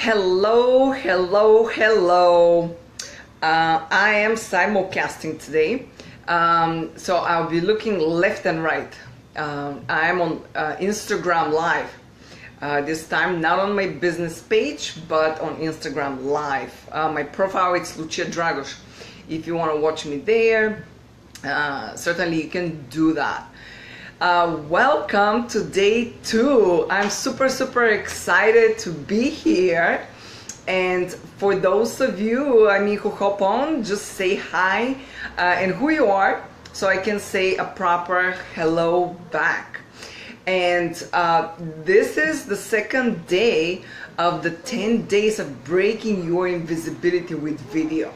Hello, hello, hello. I am simulcasting today, so I'll be looking left and right. I am on Instagram Live. This time not on my business page, but on Instagram Live. My profile is Luchia Dragos. If you want to watch me there, certainly you can do that. Welcome to day 2. I'm super excited to be here, and for those of you who hop on, just say hi and who you are so I can say a proper hello back. And this is the second day of the 10 days of breaking your invisibility with video,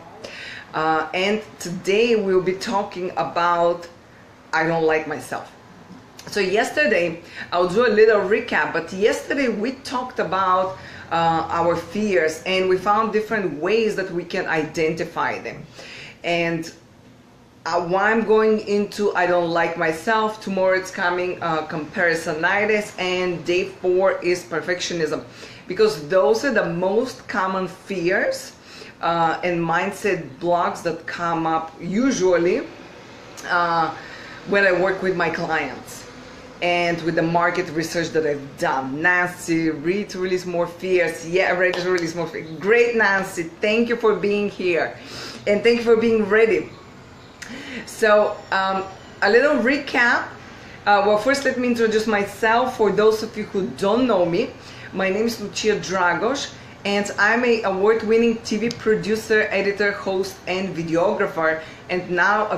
and today we'll be talking about I don't like myself. So yesterday, I'll do a little recap, but yesterday we talked about our fears, and we found different ways that we can identify them. And while I'm going into I don't like myself, tomorrow it's coming comparisonitis, and day 4 is perfectionism, because those are the most common fears and mindset blocks that come up usually when I work with my clients. And with the market research that I've done. Nancy, ready to release more fears. Yeah, ready to release more fears. Great, Nancy. Thank you for being here. And thank you for being ready. So, a little recap. Well, first let me introduce myself. For those of you who don't know me, my name is Luchia Dragos, and I'm an award-winning TV producer, editor, host, and videographer, and now a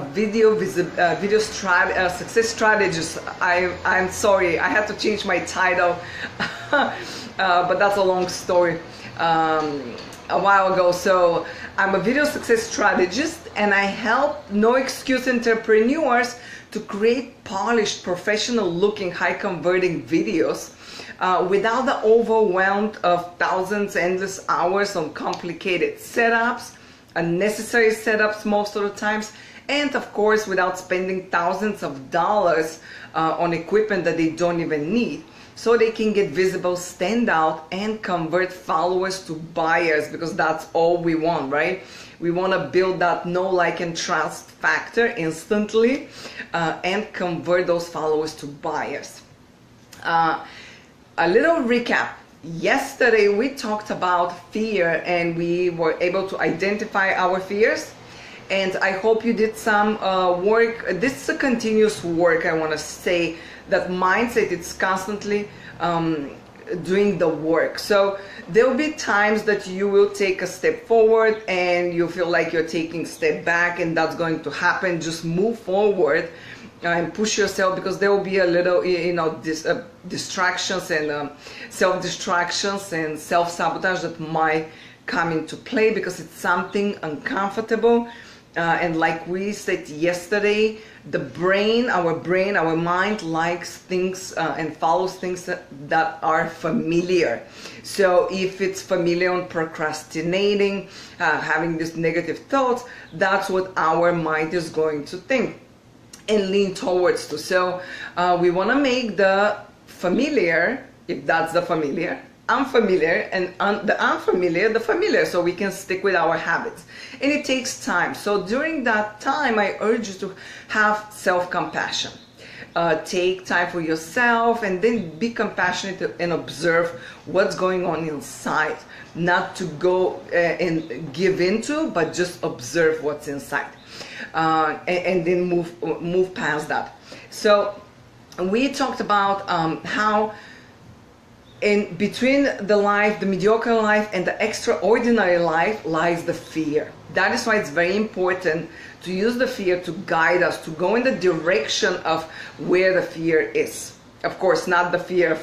success strategist. I'm sorry, I had to change my title, but that's a long story. A while ago, so I'm a video success strategist, and I help no excuse entrepreneurs to create polished, professional-looking, high-converting videos without the overwhelm of thousands endless hours on complicated setups, unnecessary setups most of the times, and of course without spending thousands of dollars on equipment that they don't even need, so they can get visible, stand out, and convert followers to buyers, because that's all we want, right? We want to build that know, like, and trust factor instantly and convert those followers to buyers. A little recap. Yesterday we talked about fear, and we were able to identify our fears, and I hope you did some work. This is a continuous work. I want to say that mindset, it's constantly doing the work. So there will be times that you will take a step forward and you feel like you're taking a step back, and that's going to happen. Just move forward and push yourself, because there will be a little distractions and self-distractions and self-sabotage that might come into play, because it's something uncomfortable. And like we said yesterday, our mind likes things and follows things that are familiar. So if it's familiar on procrastinating, having these negative thoughts, that's what our mind is going to think and lean towards to. So we want to make the familiar, if that's the familiar, unfamiliar, and the unfamiliar the familiar, so we can stick with our habits. And it takes time. So during that time, I urge you to have self-compassion. Take time for yourself, and then be compassionate and observe what's going on inside. Not to go and give into, but just observe what's inside. And then move past that. So we talked about how in between the mediocre life and the extraordinary life lies the fear. That is why it's very important to use the fear to guide us, to go in the direction of where the fear is. Of course, not the fear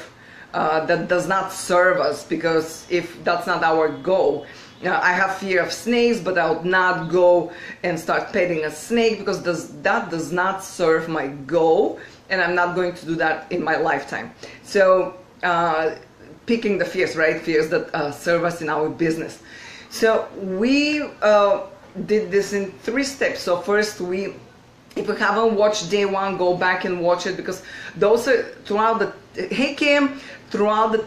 that does not serve us, because if that's not our goal. I have fear of snakes, but I would not go and start petting a snake, because that does not serve my goal, and I'm not going to do that in my lifetime. So picking the fears, right? Fears that serve us in our business. So we did this in 3 steps. So first, if you haven't watched day 1, go back and watch it, because those are throughout the, hey Kim, throughout the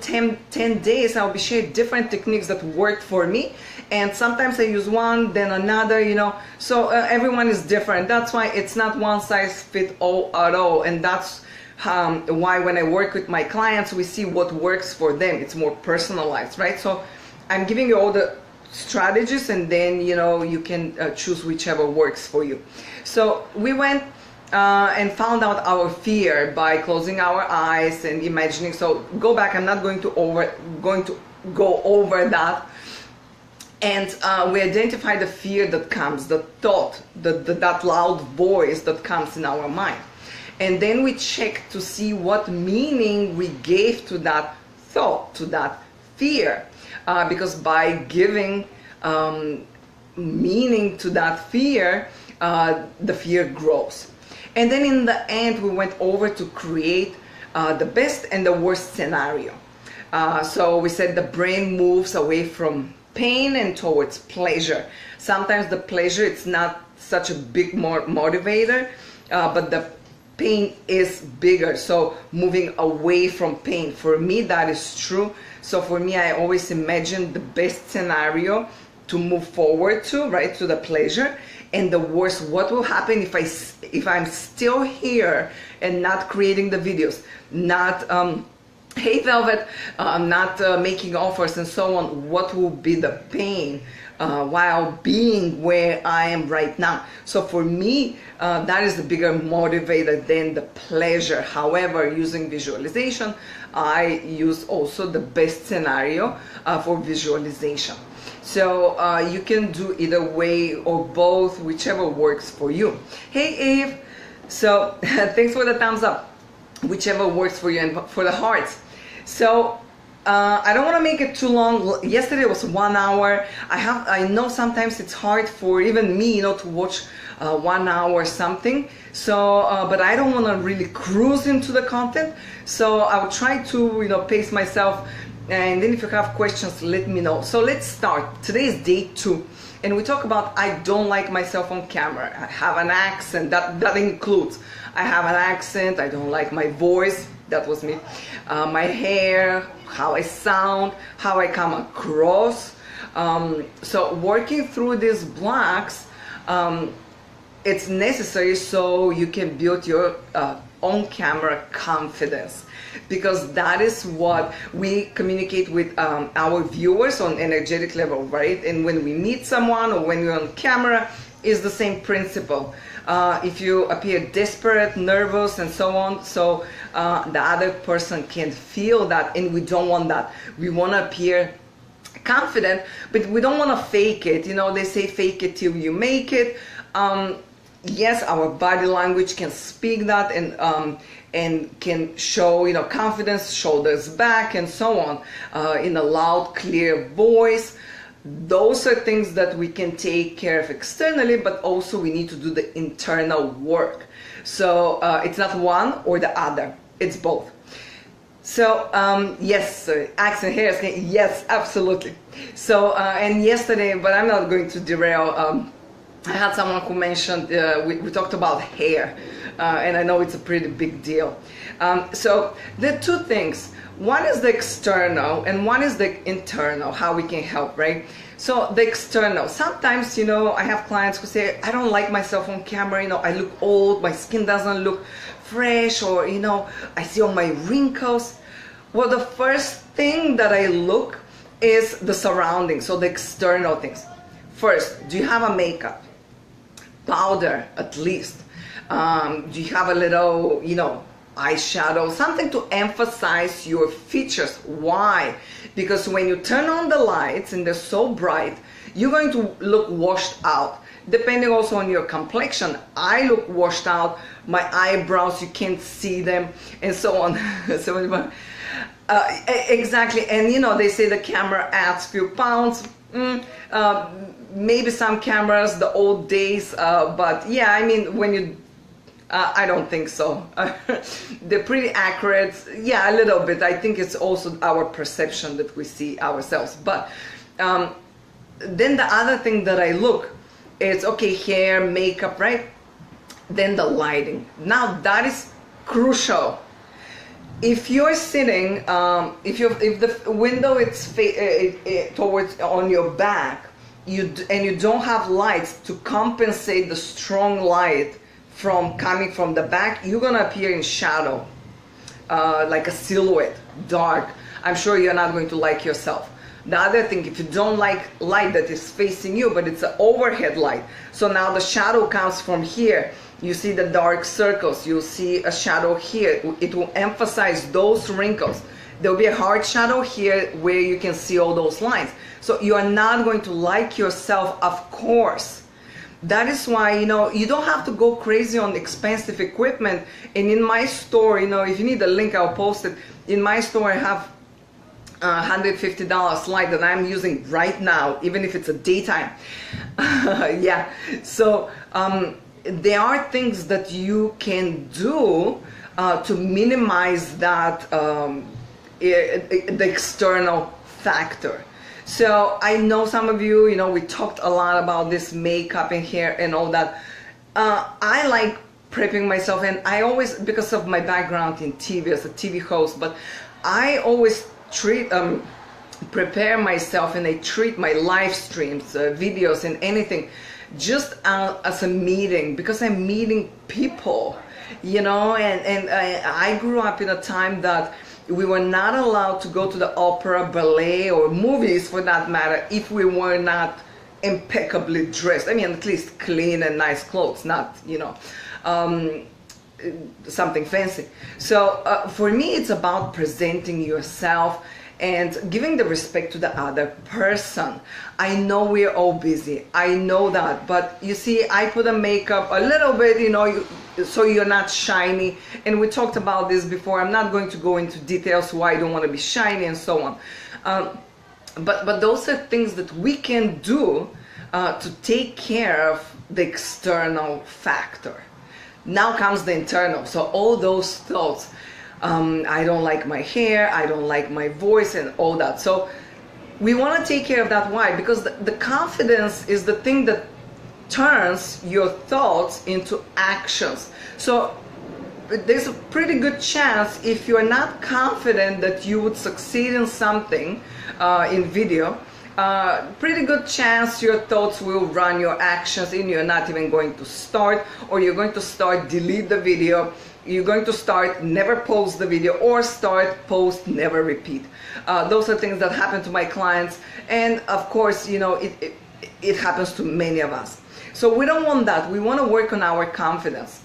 10 days, I'll be sharing different techniques that worked for me. And sometimes I use one, then another, you know. So everyone is different. That's why it's not one size fits all at all. And that's why when I work with my clients, we see what works for them. It's more personalized, right? So I'm giving you all the strategies, and then, you know, you can choose whichever works for you. So we went and found out our fear by closing our eyes and imagining. So go back. I'm not going to go over that. And we identify the fear that comes, the thought, that loud voice that comes in our mind. And then we check to see what meaning we gave to that thought, to that fear. Because by giving meaning to that fear, the fear grows. And then in the end, we went over to create the best and the worst scenario. So we said the brain moves away from pain and towards pleasure. Sometimes the pleasure, it's not such a big motivator, but the pain is bigger. So moving away from pain, for me, that is true. So for me, I always imagine the best scenario to move forward to, right, to the pleasure. And the worst, what will happen if I'm still here and not creating the videos, not hey Velvet, not making offers and so on. What will be the pain while being where I am right now? So for me, that is the bigger motivator than the pleasure. However, using visualization, I use also the best scenario for visualization. So you can do either way or both, whichever works for you. Hey Eve, so thanks for the thumbs up, whichever works for you, and for the hearts. So I don't want to make it too long. Yesterday was 1 hour. I know sometimes it's hard for even me, you know, to watch 1 hour or something. So, but I don't want to really cruise into the content. So I'll try to, you know, pace myself. And then if you have questions, let me know. So let's start. Today is day 2. And we talk about I don't like myself on camera. I have an accent. That includes I have an accent. I don't like my voice. That was me. My hair, how I sound, how I come across. So working through these blocks, it's necessary so you can build your on-camera confidence, because that is what we communicate with our viewers on energetic level, right? And when we meet someone or when we're on camera, is the same principle. If you appear desperate, nervous, and so on, so the other person can feel that, and we don't want that. We want to appear confident, but we don't want to fake it. You know, they say fake it till you make it. Yes, our body language can speak that, and can show, you know, confidence, shoulders back, and so on, in a loud, clear voice. Those are things that we can take care of externally, but also we need to do the internal work. So it's not one or the other, it's both. So yes, accent, hair, skin, yes, absolutely. So and yesterday, but I'm not going to derail, I had someone who mentioned, we talked about hair, and I know it's a pretty big deal. So there are two things. One is the external and one is the internal, how we can help, right? So the external, sometimes, you know, I have clients who say, I don't like myself on camera, you know, I look old, my skin doesn't look fresh, or, you know, I see all my wrinkles. Well, the first thing that I look is the surroundings, so the external things. First, do you have a makeup? Powder, at least. Do you have a little, you know, eyeshadow, something to emphasize your features? Why? Because when you turn on the lights and they're so bright, you're going to look washed out. Depending also on your complexion, I look washed out. My eyebrows, you can't see them, and so on. So exactly. And you know, they say the camera adds few pounds. Maybe some cameras, the old days, but yeah, I mean, when you I don't think so. They're pretty accurate. Yeah, a little bit. I think it's also our perception that we see ourselves. But then the other thing that I look is, okay, hair, makeup, right? Then the lighting. Now that is crucial. if you're sitting, if the window is towards on your back, and you don't have lights to compensate the strong light from coming from the back, you're gonna appear in shadow, like a silhouette, dark. I'm sure you're not going to like yourself. The other thing, if you don't like light that is facing you, but it's an overhead light, so now the shadow comes from here, you see the dark circles, you'll see a shadow here, it will emphasize those wrinkles. There'll be a hard shadow here where you can see all those lines. So you are not going to like yourself, of course. That is why, you know, you don't have to go crazy on expensive equipment. And in my store, you know, if you need a link, I'll post it. In my store, I have $150 light that I'm using right now, even if it's a daytime. Yeah. So there are things that you can do to minimize that the external factor. So I know some of you, you know, we talked a lot about this makeup and hair and all that. I like prepping myself, and I always, because of my background in TV as a TV host, but I always prepare myself, and I treat my live streams, videos and anything just as a meeting, because I'm meeting people, you know, and I grew up in a time that we were not allowed to go to the opera, ballet, or movies for that matter if we were not impeccably dressed. I mean, at least clean and nice clothes, not, you know, something fancy. So for me, it's about presenting yourself and giving the respect to the other person. I know we're all busy, I know that, but you see, I put a makeup a little bit, you know, so you're not shiny, and we talked about this before. I'm not going to go into details why I don't want to be shiny and so on, but those are things that we can do to take care of the external factor. Now comes the internal, so all those thoughts, I don't like my hair, I don't like my voice and all that. So we want to take care of that. Why? Because the confidence is the thing that turns your thoughts into actions. So there's a pretty good chance, if you're not confident that you would succeed in something in video, pretty good chance your thoughts will run your actions, and you're not even going to start, or you're going to start, delete the video, you're going to start, never post the video, or start, post, never repeat. Those are things that happen to my clients, and of course, you know, it happens to many of us. So we don't want that. We want to work on our confidence.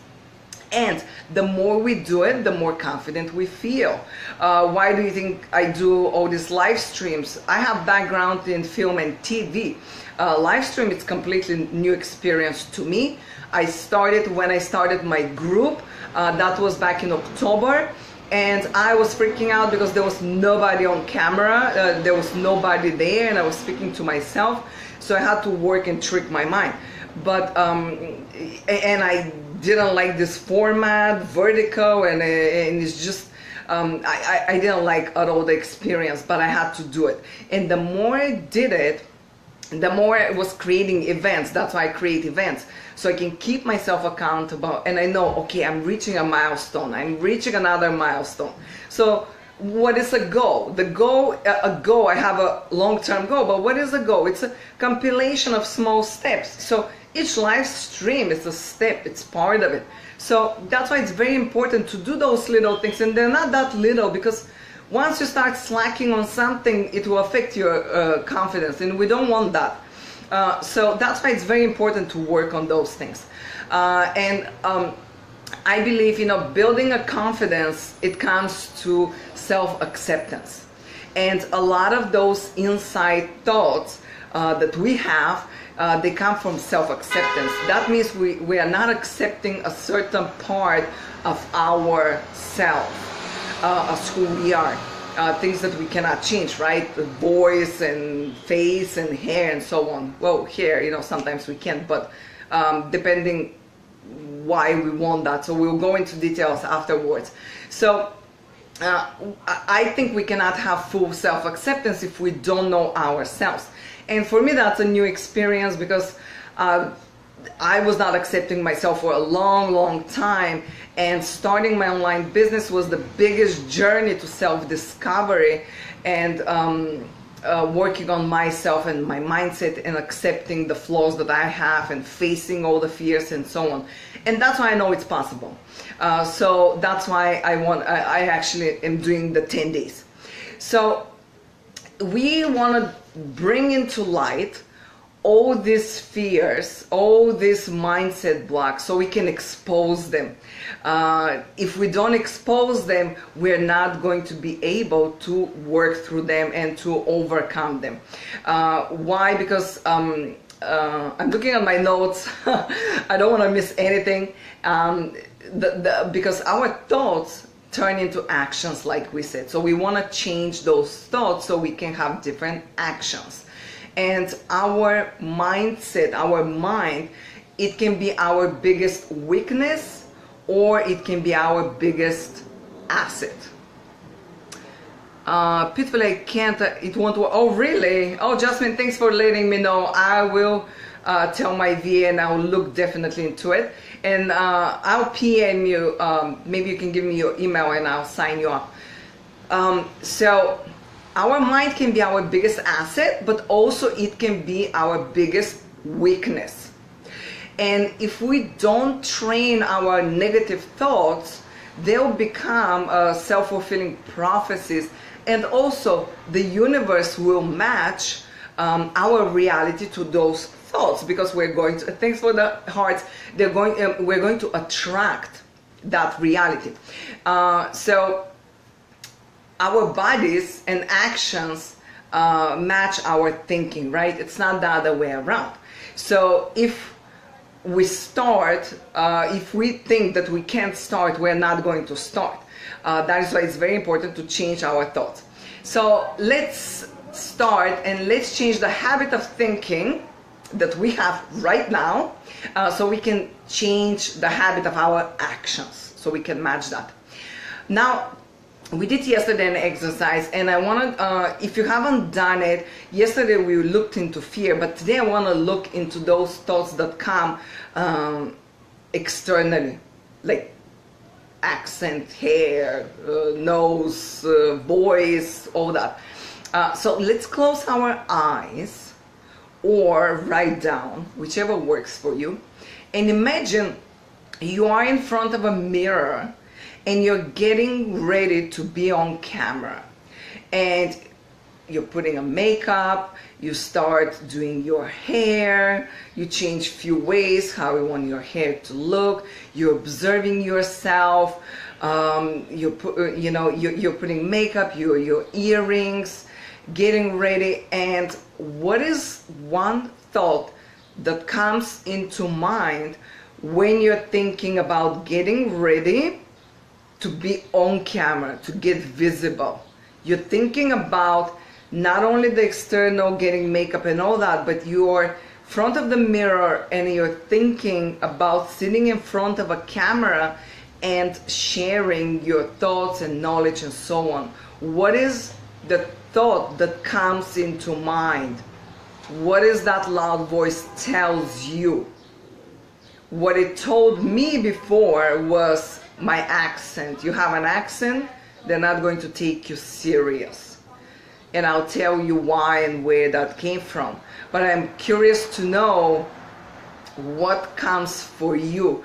And the more we do it, the more confident we feel. Why do you think I do all these live streams? I have background in film and TV. Live stream is completely new experience to me. I started when I started my group. That was back in October. And I was freaking out because there was nobody on camera. There was nobody there, and I was speaking to myself. So I had to work and trick my mind. But and I didn't like this format, vertical, and it's just I didn't like at all the experience, but I had to do it. And the more I did it, the more I was creating events. That's why I create events, so I can keep myself accountable, and I know, okay, I'm reaching a milestone, I'm reaching another milestone. So what is a goal? The goal, I have a long-term goal, but what is a goal? It's a compilation of small steps. So each live stream is a step, it's part of it. So that's why it's very important to do those little things, and they're not that little, because once you start slacking on something, it will affect your confidence, and we don't want that. So that's why it's very important to work on those things. I believe, you know, building a confidence, it comes to self-acceptance. And a lot of those inside thoughts that we have, they come from self-acceptance. That means we are not accepting a certain part of ourself as who we are. Things that we cannot change, right? The voice and face and hair and so on. Well, hair, you know, sometimes we can't, but depending why we want that. So we'll go into details afterwards. So I think we cannot have full self-acceptance if we don't know ourselves. And for me, that's a new experience, because I was not accepting myself for a long time, and starting my online business was the biggest journey to self-discovery and working on myself and my mindset and accepting the flaws that I have and facing all the fears and so on. And that's why I know it's possible. So that's why I actually am doing the 10 days. So we want to bring into light all these fears, all these mindset blocks, so we can expose them. If we don't expose them, we're not going to be able to work through them and to overcome them. Why? Because I'm looking at my notes. I don't want to miss anything. Because our thoughts turn into actions, like we said. So we want to change those thoughts so we can have different actions. And our mindset, our mind, it can be our biggest weakness or it can be our biggest asset. Pitfall, I can't, it won't work. Oh, really? Oh, Jasmine, thanks for letting me know. I will tell my VA and I'll look definitely into it. And I'll PM you. Maybe you can give me your email and I'll sign you up. So our mind can be our biggest asset, but also it can be our biggest weakness. And if we don't train our negative thoughts, they'll become self-fulfilling prophecies. And also the universe will match our reality to those thoughts, because we're going to, thanks for the hearts, we're going to attract that reality. So our bodies and actions match our thinking, right? It's not the other way around. So if we start, if we think that we can't start, we're not going to start. That is why it's very important to change our thoughts. So let's start and let's change the habit of thinking that we have right now, so we can change the habit of our actions, so we can match that. Now, we did yesterday an exercise, and I want to, if you haven't done it, yesterday we looked into fear, but today I want to look into those thoughts that come externally, like accent, hair, nose, voice, all that. So let's close our eyes or write down, whichever works for you, and imagine you are in front of a mirror and you're getting ready to be on camera, and you're putting on makeup, you start doing your hair, you change few ways how you want your hair to look, you're observing yourself, you're putting makeup, your earrings, getting ready. And what is one thought that comes into mind when you're thinking about getting ready to be on camera, to get visible? You're thinking about not only the external, getting makeup and all that, but you're in front of the mirror and you're thinking about sitting in front of a camera and sharing your thoughts and knowledge and so on. What is the thought that comes into mind? What is that loud voice tells you? What it told me before was my accent. You have an accent, they're not going to take you serious. And I'll tell you why and where that came from. But I'm curious to know what comes for you.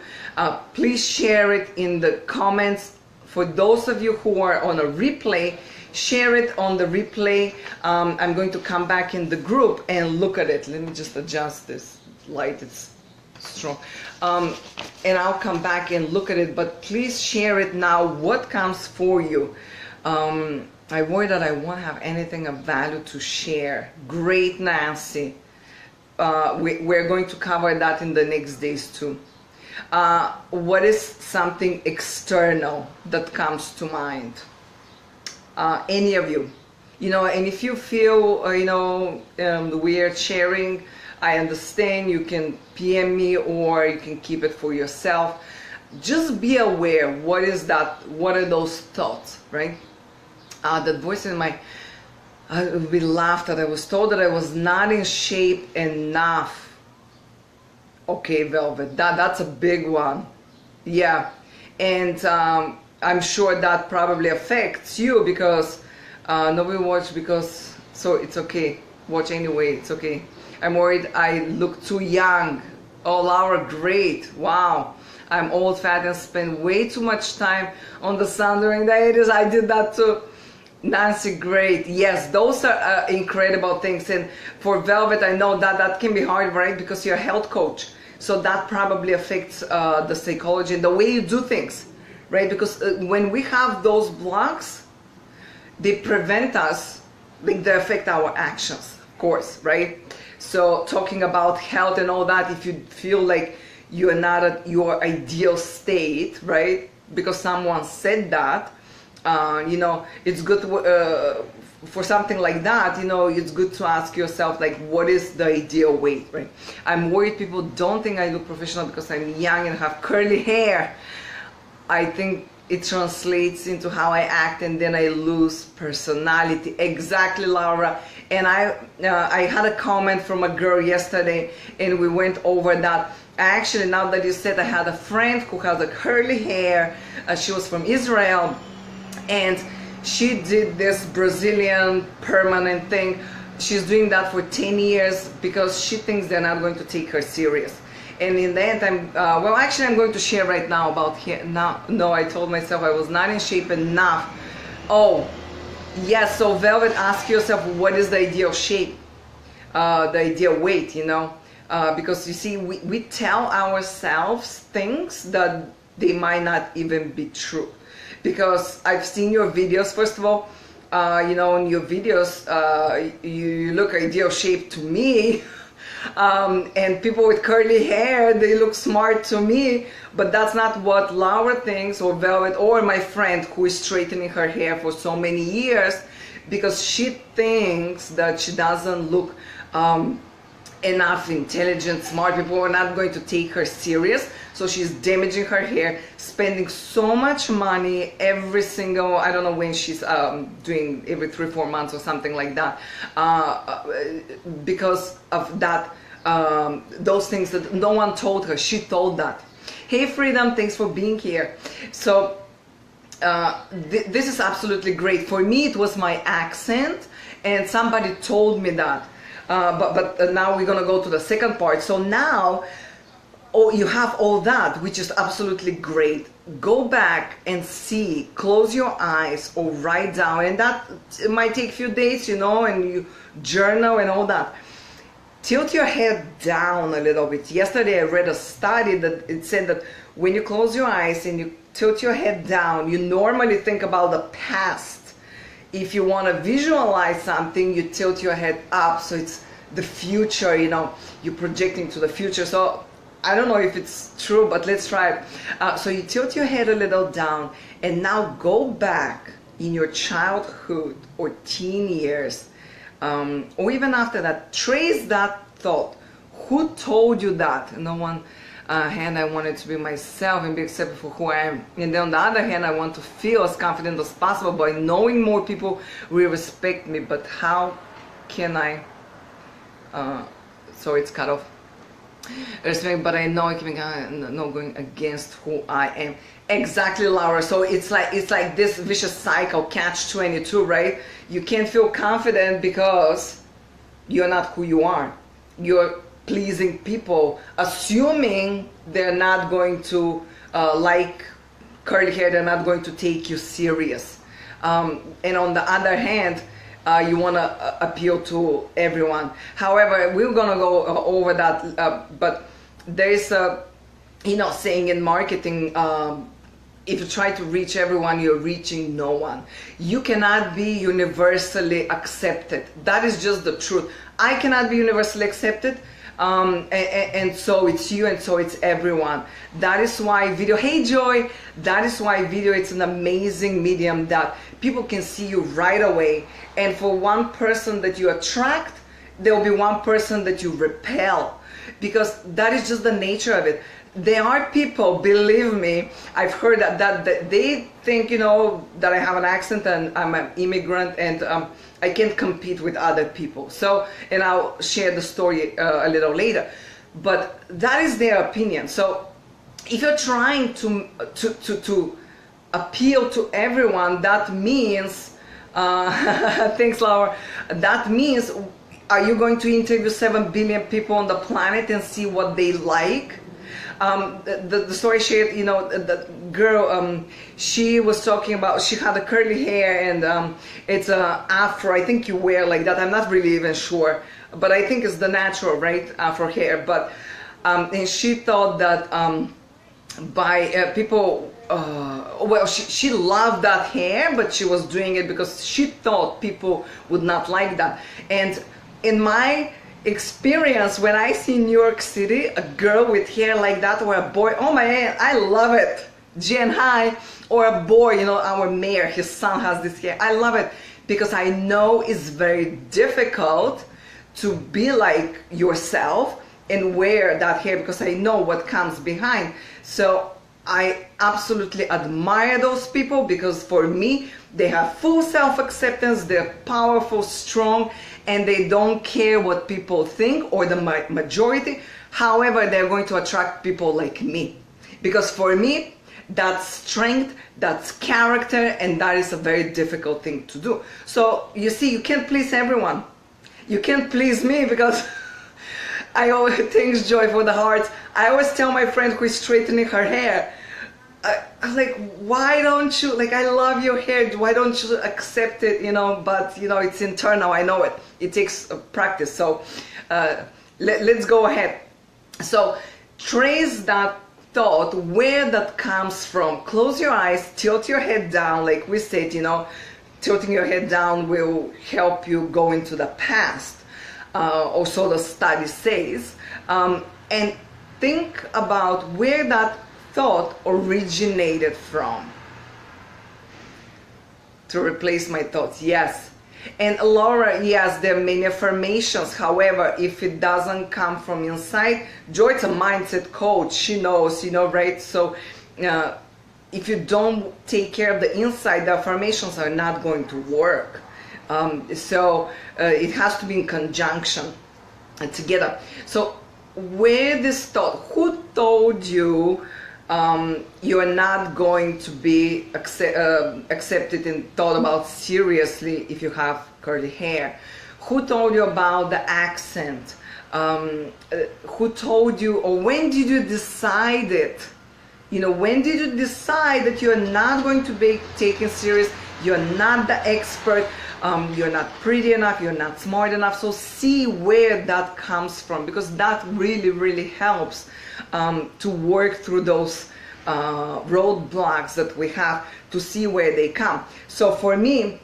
Please share it in the comments. For those of you who are on a replay, share it on the replay. I'm going to come back in the group and look at it. Let me just adjust this light, it's strong. And I'll come back and look at it, but please share it now. What comes for you? I worry that I won't have anything of value to share. Great, Nancy. We're going to cover that in the next days too. What is something external that comes to mind? Any of you, and if you feel weird sharing, I understand. You can PM me or you can keep it for yourself. Just be aware, what is that? What are those thoughts, right? That voice in my, we laughed that I was told that I was not in shape enough Okay, Velvet, that's a big one. Yeah, and I'm sure that probably affects you because nobody watch because so it's okay. Watch anyway. It's okay. I'm worried I look too young. Oh, Laura, great. Wow. I'm old, fat, and spend way too much time on the sun during the 80s. I did that too. Nancy, great. Yes, those are incredible things. And for Velvet, I know that that can be hard, right? Because you're a health coach. So that probably affects the psychology and the way you do things, right? Because when we have those blocks, they prevent us, like they affect our actions, of course, right? So talking about health and all that, if you feel like you are not at your ideal state, right? Because someone said that, you know, it's good for something like that, you know, it's good to ask yourself, like, what is the ideal weight, right? I'm worried people don't think I look professional because I'm young and have curly hair. I think it translates into how I act and then I lose personality. Exactly, Laura. And I had a comment from a girl yesterday and we went over that. Actually, now that you said, I had a friend who has a curly hair. She was from Israel and she did this Brazilian permanent thing. She's doing that for 10 years because she thinks they're not going to take her serious. And in the end, well, actually, I'm going to share right now about here. Now, no, I told myself I was not in shape enough. Oh, yes. So Velvet, ask yourself, what is the ideal shape, the ideal weight, you know? Because you see, we tell ourselves things that they might not even be true. Because I've seen your videos, first of all, you know, in your videos, you look ideal shape to me. And people with curly hair, they look smart to me, but that's not what Laura thinks, or Velvet, or my friend who is straightening her hair for so many years, because she thinks that she doesn't look enough intelligent, smart. People are not going to take her serious, so she's damaging her hair, spending so much money every single, I don't know when she's doing every 3-4 months or something like that, because of that, those things that no one told her. She told that. Hey Freedom, thanks for being here. So this is absolutely great. For me, it was my accent, and somebody told me that. But now we're gonna go to the second part. So now, oh, you have all that, which is absolutely great. Go back and see, close your eyes or write down, and that it might take a few days, you know, and you journal and all that. Tilt your head down a little bit. Yesterday I read a study that it said that when you close your eyes and you tilt your head down, you normally think about the past. If you want to visualize something, you tilt your head up, so it's the future, you know, you're projecting to the future. So I don't know if it's true, but let's try it. So you tilt your head a little down, and now go back in your childhood or teen years, or even after that. Trace that thought. Who told you that? No one. Hand, I wanted to be myself and be accepted for who I am. And then on the other hand, I want to feel as confident as possible by knowing more people will respect me. But how can I? So it's cut off. Respect, but I know I can not going against who I am. Exactly, Laura. So it's like this vicious cycle, catch-22, right? You can't feel confident because you're not who you are. You're pleasing people, assuming they're not going to like curly hair, they're not going to take you serious. And on the other hand, you want to appeal to everyone. However, we're going to go over that, but there is a, you know, saying in marketing, if you try to reach everyone, you're reaching no one. You cannot be universally accepted. That is just the truth. I cannot be universally accepted. And so it's you, and so it's everyone. That is why video, hey Joy, that is why video, it's an amazing medium that people can see you right away. And for one person that you attract, there will be one person that you repel, because that is just the nature of it. There are people, believe me, I've heard that they think, you know, that I have an accent and I'm an immigrant and I can't compete with other people. So, and I'll share the story a little later. but that is their opinion. So if you're trying to appeal to everyone, that means thanks, Laura. That means, are you going to interview 7 billion people on the planet and see what they like? The story shared, you know, the girl, she was talking about, she had a curly hair, and it's a afro, I think you wear like that, I'm not really even sure, but I think it's the natural, right, afro hair. But and she thought that by people, well, she loved that hair, but she was doing it because she thought people would not like that. And in my experience, when I see New York City, a girl with hair like that, or a boy, oh man, I love it, Jen High, or a boy, you know, our mayor, his son has this hair, I love it, because I know it's very difficult to be like yourself and wear that hair, because I know what comes behind. So I absolutely admire those people, because for me, they have full self-acceptance, they're powerful, strong, and they don't care what people think, or the majority. However, they're going to attract people like me, because for me, that's strength, that's character, and that is a very difficult thing to do. So you see, you can't please everyone. You can't please me, because I always, thanks Joy for the hearts, I always tell my friend who is straightening her hair, I'm like, why don't you, like, I love your hair, why don't you accept it, you know, but, you know, it's internal, I know it. It takes practice. So let's go ahead. So trace that thought, where that comes from. Close your eyes, tilt your head down, like we said, you know, tilting your head down will help you go into the past, or so the study says, and think about where that thought originated from. To replace my thoughts, yes. And Laura, yes, there are many affirmations. However, if it doesn't come from inside, Joy's a mindset coach, she knows, you know, right? So if you don't take care of the inside, the affirmations are not going to work. So it has to be in conjunction together. So where this thought, who told you you are not going to be accepted and thought about seriously if you have curly hair? Who told you about the accent? Who told you, or when did you decide it? You know, when did you decide that you're not going to be taken serious? You're not the expert, you're not pretty enough, you're not smart enough. So see where that comes from, because that really, really helps to work through those roadblocks that we have, to see where they come. So for me,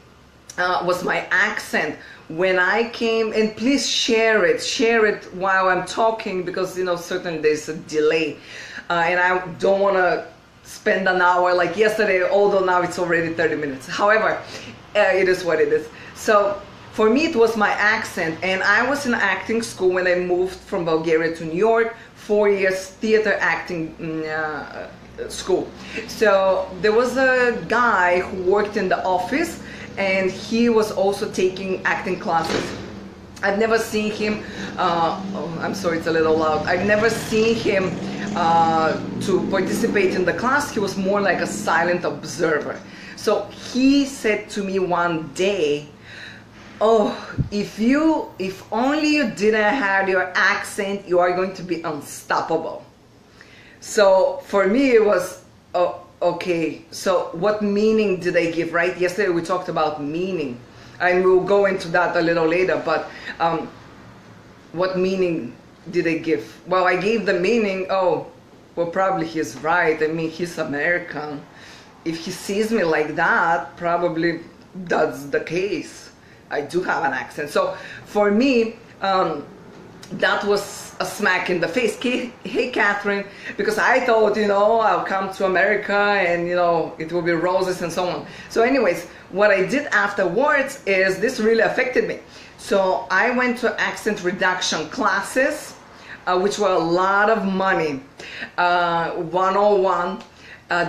was my accent when I came, and please share it while I'm talking, because, you know, certainly there's a delay, and I don't want to spend an hour like yesterday, although now it's already 30 minutes. However, it is what it is. So for me, it was my accent, and I was in acting school when I moved from Bulgaria to New York, 4 years theater acting school. So there was a guy who worked in the office, and he was also taking acting classes. I've never seen him, oh, I'm sorry, it's a little loud. I've never seen him to participate in the class. He was more like a silent observer. So he said to me one day, oh, if only you didn't have your accent, you are going to be unstoppable. So for me it was, oh, okay, so what meaning did I give, right? Yesterday we talked about meaning, and we'll go into that a little later, but what meaning did I give? Well, I gave the meaning, oh, well, probably he's right. I mean, he's American. If he sees me like that, probably that's the case. I do have an accent. So for me, that was a smack in the face. Hey, Catherine, because I thought, you know, I'll come to America and, you know, it will be roses and so on. So anyways, what I did afterwards is this really affected me. So I went to accent reduction classes, which were a lot of money, 101.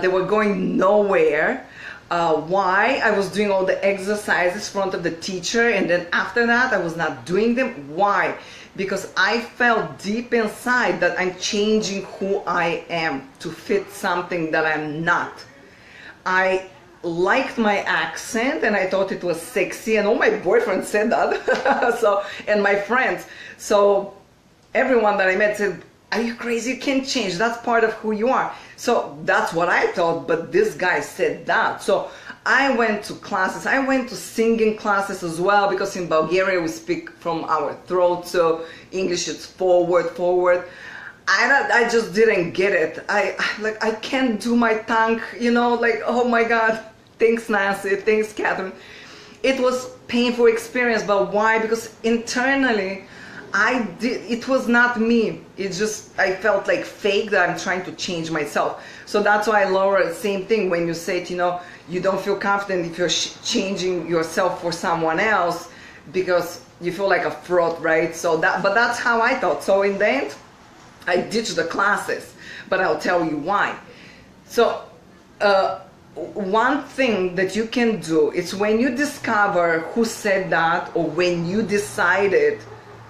They were going nowhere. Why? I was doing all the exercises in front of the teacher, and then after that I was not doing them. Why? Because I felt deep inside that I'm changing who I am to fit something that I'm not. I liked my accent and I thought it was sexy, and all my boyfriends said that. So, and my friends. So everyone that I met said, are you crazy? You can't change. That's part of who you are. So that's what I thought, but this guy said that. So I went to classes. I went to singing classes as well, because in Bulgaria we speak from our throat, so English is forward, forward. I just didn't get it. I can't do my tongue, you know, like, oh my God. Thanks, Nancy. Thanks, Catherine. It was painful experience, but why? Because internally, it was not me. It's just, I felt like fake that I'm trying to change myself. So that's why, Laura, same thing when you said, you know, you don't feel confident if you're changing yourself for someone else because you feel like a fraud, right? So but that's how I thought. So in the end, I ditched the classes, but I'll tell you why. So, one thing that you can do is when you discover who said that, or when you decided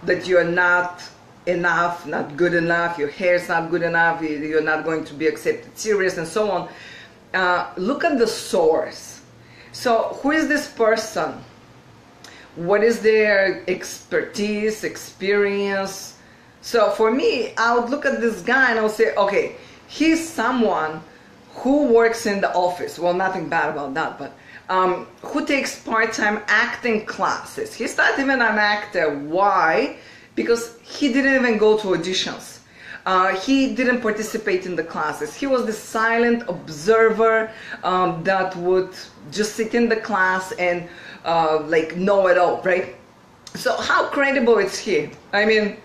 that you're not enough, not good enough, your hair's not good enough, you're not going to be accepted serious, and so on, look at the source. So who is this person? What is their expertise, experience? So for me, I would look at this guy and I would say, okay, he's someone who works in the office. Well, nothing bad about that, but who takes part-time acting classes. He's not even an actor. Why? Because he didn't even go to auditions. He didn't participate in the classes. He was the silent observer that would just sit in the class and like know it all, right? So how credible is he? I mean,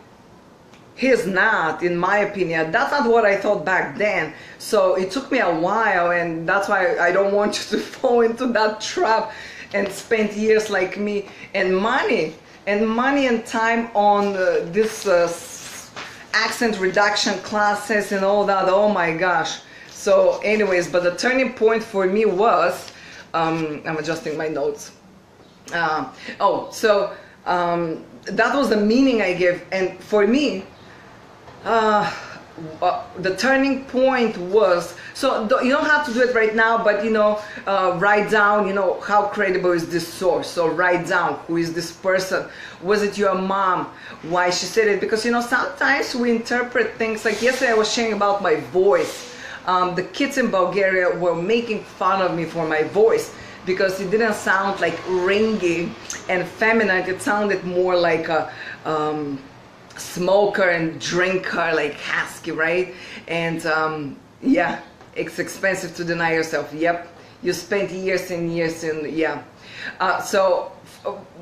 he's not, in my opinion. That's not what I thought back then. So it took me a while, and that's why I don't want you to fall into that trap and spend years like me and money and time on this accent reduction classes and all that. Oh my gosh. So anyways, but the turning point for me was, I'm adjusting my notes. That was the meaning I gave, and for me, the turning point was, so you don't have to do it right now, but you know, write down, you know, how credible is this source. So write down, who is this person? Was it your mom? Why she said it? Because, you know, sometimes we interpret things, like yesterday I was sharing about my voice. The kids in Bulgaria were making fun of me for my voice because it didn't sound like ringy and feminine. It sounded more like a smoker and drinker, like husky, right? And yeah, it's expensive to deny yourself. Yep, you spent years and years in, yeah. So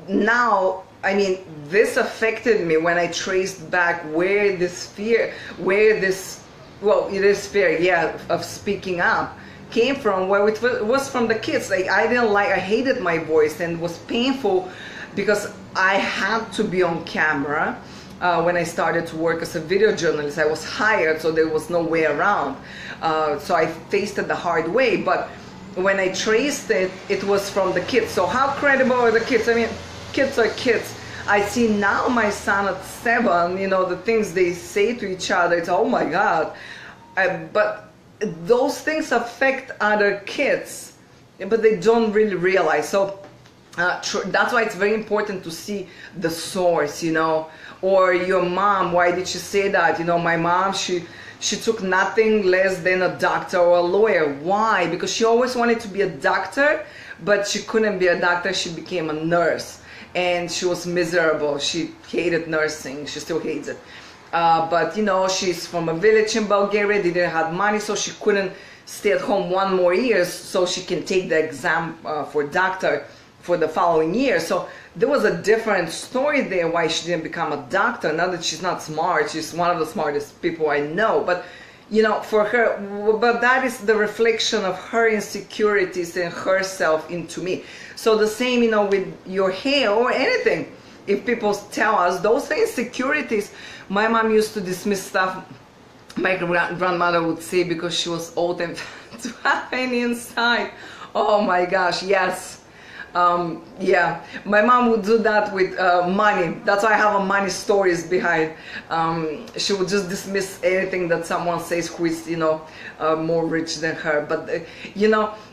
now, I mean, this affected me when I traced back where this fear, well, it is fear, yeah, of speaking up came from, where it was from the kids. Like, I hated my voice, and it was painful because I had to be on camera. When I started to work as a video journalist, I was hired, so there was no way around. So I faced it the hard way, but when I traced it, it was from the kids. So how credible are the kids? I mean, kids are kids. I see now my son at 7, you know, the things they say to each other, it's, oh my God. But those things affect other kids, but they don't really realize. So that's why it's very important to see the source, you know. Or your mom, why did she say that? You know, my mom, she took nothing less than a doctor or a lawyer. Why? Because she always wanted to be a doctor, but she couldn't be a doctor. She became a nurse, and she was miserable. She hated nursing. She still hates it. But, you know, she's from a village in Bulgaria. They didn't have money, so she couldn't stay at home 1 more year so she can take the exam for doctor for the following year. So there was a different story there why she didn't become a doctor. Not that she's not smart, she's one of the smartest people I know, but you know, for her, but that is the reflection of her insecurities and herself into me. So the same, you know, with your hair or anything. If people tell us those insecurities, my mom used to dismiss stuff. My grandmother would say, because she was old and to have any inside. Oh my gosh, yes. Yeah, my mom would do that with money. That's why I have a money stories behind. She would just dismiss anything that someone says who is, more rich than her. But,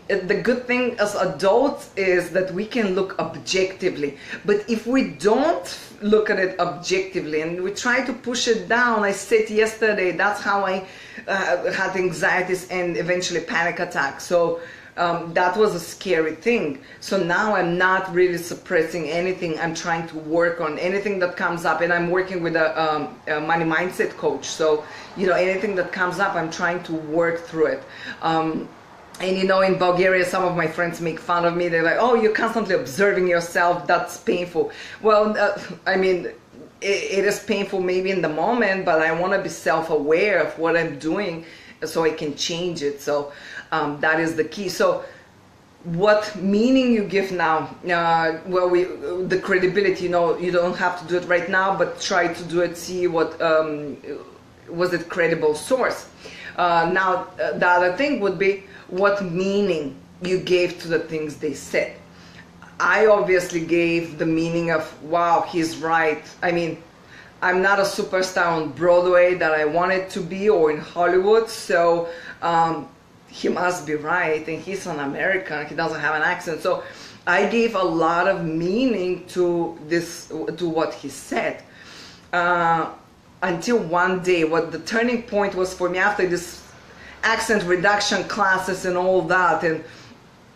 the good thing as adults is that we can look objectively. But if we don't look at it objectively and we try to push it down, I said yesterday, that's how I had anxieties and eventually panic attacks. So that was a scary thing. So now I'm not really suppressing anything. I'm trying to work on anything that comes up, and I'm working with a money mindset coach. So, anything that comes up, I'm trying to work through it. And in Bulgaria, some of my friends make fun of me. They're like, oh, you're constantly observing yourself. That's painful. Well, it is painful maybe in the moment, but I want to be self-aware of what I'm doing so I can change it. So that is the key. So what meaning you give now? The credibility, you don't have to do it right now, but try to do it, see what was it credible source. Now, the other thing would be what meaning you gave to the things they said. I obviously gave the meaning of, wow, he's right. I mean, I'm not a superstar on Broadway that I wanted to be, or in Hollywood, so he must be right, and he's an American, he doesn't have an accent. So I gave a lot of meaning to what he said. Until one day, what the turning point was for me after this accent reduction classes and all that, and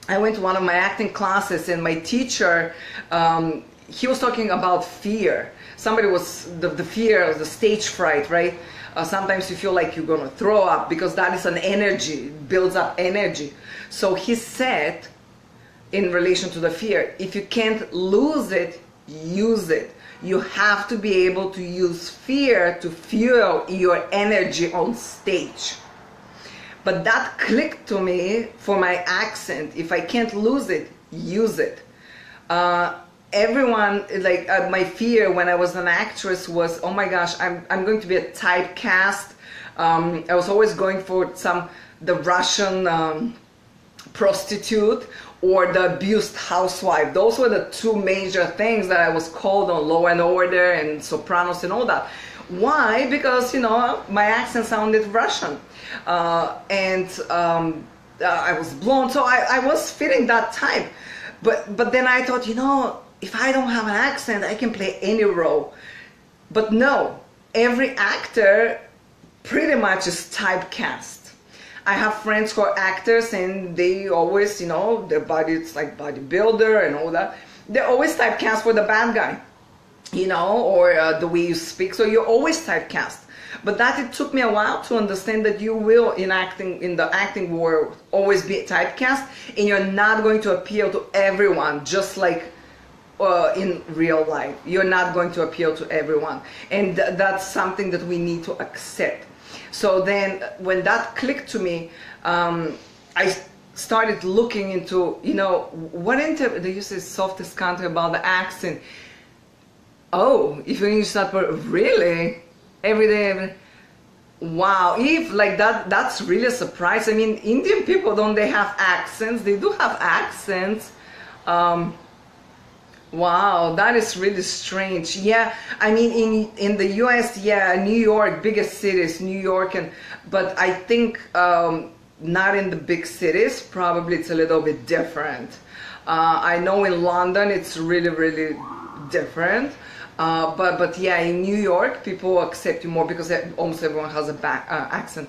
I went to one of my acting classes, and my teacher, he was talking about fear. Somebody was, the fear, the stage fright, right? Sometimes you feel like you're going to throw up because that is an energy, it builds up energy. So he said, in relation to the fear, if you can't lose it, use it. You have to be able to use fear to fuel your energy on stage. But that clicked to me for my accent. If I can't lose it, use it. Everyone, like my fear when I was an actress was, oh my gosh, I'm going to be a typecast. I was always going for the Russian prostitute or the abused housewife. Those were the two major things that I was called on Law and Order and Sopranos and all that. Why? Because, my accent sounded Russian. And I was blonde, so I was fitting that type. But then I thought, if I don't have an accent, I can play any role. But no, every actor pretty much is typecast. I have friends who are actors, and they always, their body is like bodybuilder and all that. They're always typecast for the bad guy, or the way you speak. So you're always typecast. But it took me a while to understand that you will, in the acting world, always be typecast, and you're not going to appeal to everyone, just like in real life. You're not going to appeal to everyone. And that's something that we need to accept. So then when that clicked to me, I started looking into, they use this softest country about the accent. Oh, if you start, really? Every day? Wow, if like that's really a surprise. I mean, Indian people, don't they have accents? They do have accents. Wow, that is really strange. Yeah, I mean, in the US, yeah, New York, biggest cities, New York, but I think not in the big cities. Probably it's a little bit different. I know in London it's really, really different. But yeah, in New York, people accept you more because almost everyone has a accent.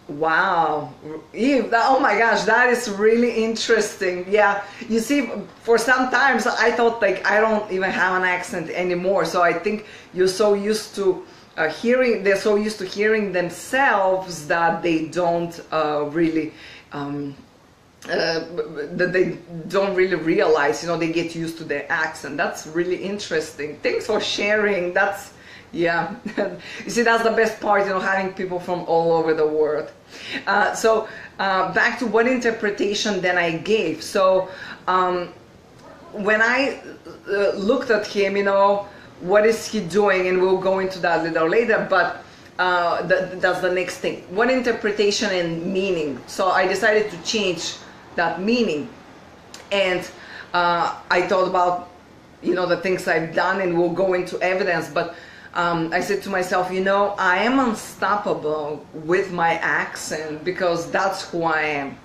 Wow, Eve, oh my gosh, that is really interesting. Yeah, you see, for some times I thought like I don't even have an accent anymore. So I think you're so used to they're so used to hearing themselves that they don't really that they don't really realize, they get used to their accent. That's really interesting. Thanks for sharing. That's, yeah. You see, that's the best part, having people from all over the world. So back to what interpretation then I gave. So when I looked at him, what is he doing? And we'll go into that a little later, but that's the next thing. What interpretation and meaning? So I decided to change that meaning. And I thought about, the things I've done, and we'll go into evidence, but I said to myself, I am unstoppable with my accent because that's who I am,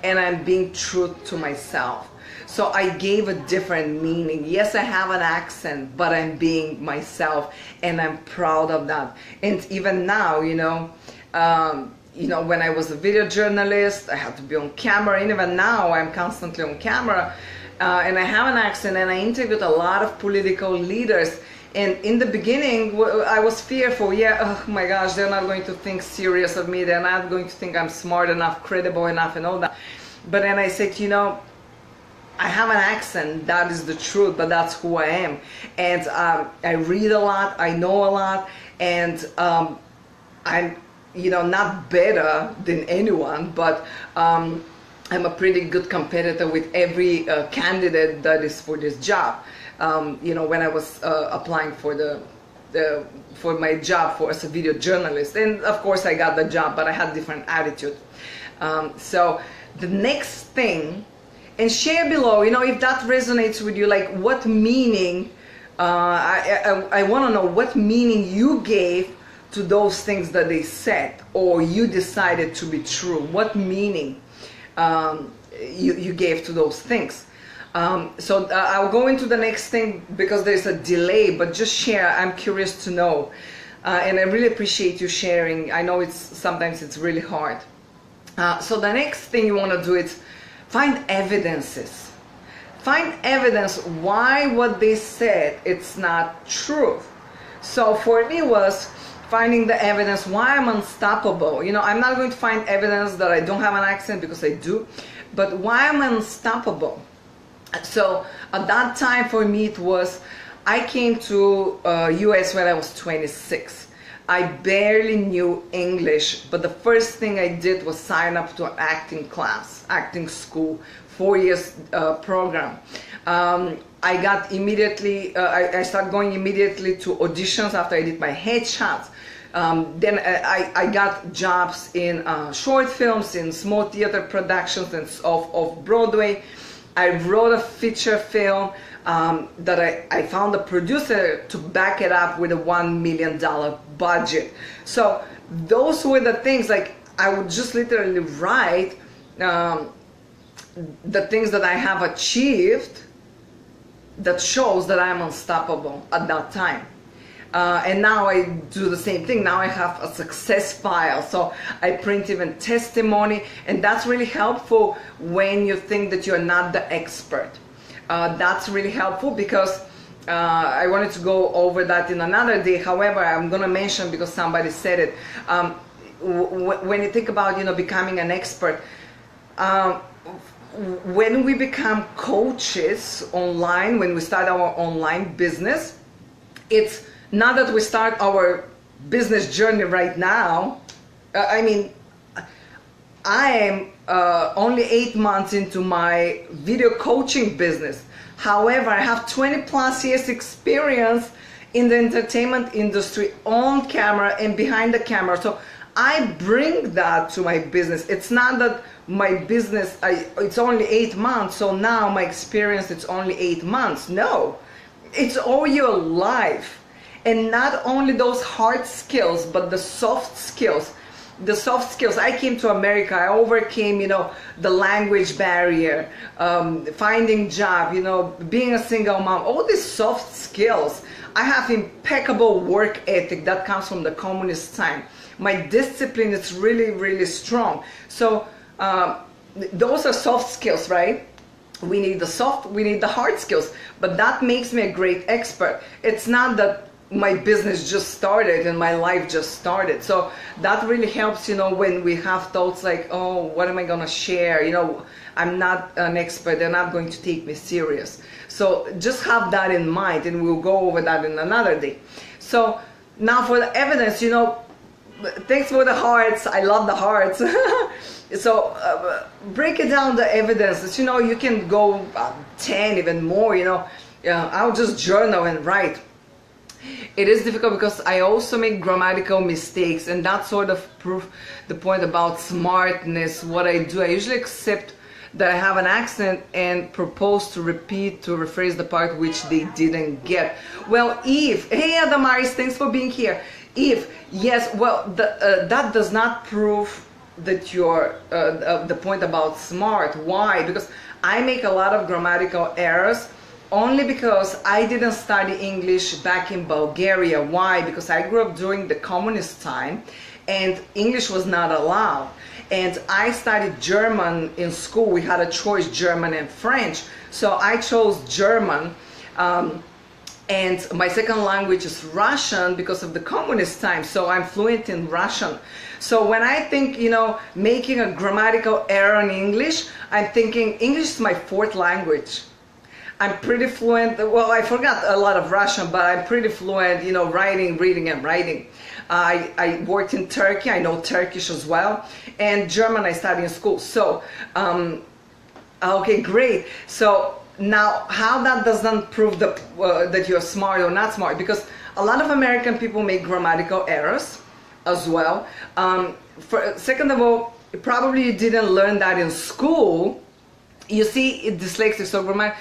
and I'm being true to myself. So I gave a different meaning. Yes, I have an accent, but I'm being myself, and I'm proud of that. And even now, when I was a video journalist, I had to be on camera, and even now I'm constantly on camera, and I have an accent, and I interviewed a lot of political leaders. And in the beginning, I was fearful. Oh my gosh, they're not going to think serious of me. They're not going to think I'm smart enough, credible enough, and all that. But then I said, I have an accent, that is the truth, but that's who I am. And I read a lot, I know a lot, and I'm, not better than anyone, but I'm a pretty good competitor with every candidate that is for this job. When I was applying for for my job as a video journalist, and of course I got the job, but I had different attitude. So the next thing, and share below, if that resonates with you, like what meaning, I want to know what meaning you gave to those things that they said, or you decided to be true. What meaning you gave to those things. So I'll go into the next thing because there's a delay, but just share. I'm curious to know. And I really appreciate you sharing. I know sometimes it's really hard. So the next thing you want to do is find evidences. Find evidence why what they said, it's not true. So for me was finding the evidence why I'm unstoppable. I'm not going to find evidence that I don't have an accent, because I do, but why I'm unstoppable. So at that time for me it was, I came to US when I was 26. I barely knew English, but the first thing I did was sign up to an acting class, acting school, 4 years program. I got immediately, I started going immediately to auditions after I did my headshots. Then I got jobs in short films, in small theater productions and of Broadway. I wrote a feature film that I found a producer to back it up with a $1 million budget. So those were the things, like I would just literally write the things that I have achieved that shows that I'm unstoppable at that time. And now I do the same thing. Now I have a success file, so I print even testimony, and that's really helpful when you think that you're not the expert. That's really helpful because I wanted to go over that in another day. However, I'm going to mention, because somebody said it, when you think about becoming an expert, when we become coaches online, when we start our online business, it's not that we start our business journey right now. I am only 8 months into my video coaching business. However, I have 20 plus years experience in the entertainment industry, on camera and behind the camera. So I bring that to my business. It's not that my business, it's only 8 months, so now my experience, it's only 8 months. No, it's all your life. And not only those hard skills, but the soft skills. The soft skills. I came to America, I overcame, the language barrier, finding job, being a single mom, all these soft skills. I have impeccable work ethic that comes from the communist time. My discipline is really, really strong. So those are soft skills, right? We need the hard skills, but that makes me a great expert. It's not that my business just started and my life just started. So that really helps, when we have thoughts like, oh, what am I going to share? I'm not an expert. They're not going to take me serious. So just have that in mind, and we'll go over that in another day. So now for the evidence, thanks for the hearts. I love the hearts. So break it down, the evidences. You can go 10, even more, I'll just journal and write. It is difficult because I also make grammatical mistakes, and that sort of proves the point about smartness. What I do, I usually accept that I have an accent and propose to repeat, to rephrase the part which they didn't get. Well, if, hey Adamaris, thanks for being here. If, yes, well, that does not prove that you're, the point about smart. Why? Because I make a lot of grammatical errors only because I didn't study English back in Bulgaria. Why? Because I grew up during the communist time and English was not allowed. And I studied German in school. We had a choice, German and French. So I chose German. And my second language is Russian because of the communist time. So I'm fluent in Russian. So when I think, you know, making a grammatical error in English, I'm thinking English is my fourth language. I'm pretty fluent. Well, I forgot a lot of Russian, but I'm pretty fluent, you know, writing, reading, and writing. I worked in Turkey. I know Turkish as well. And German I studied in school. So, okay, great. So now how that doesn't prove that you're smart or not smart, because a lot of American people make grammatical errors as well. Second of all, probably you didn't learn that in school. You see, dyslexic, so grammar.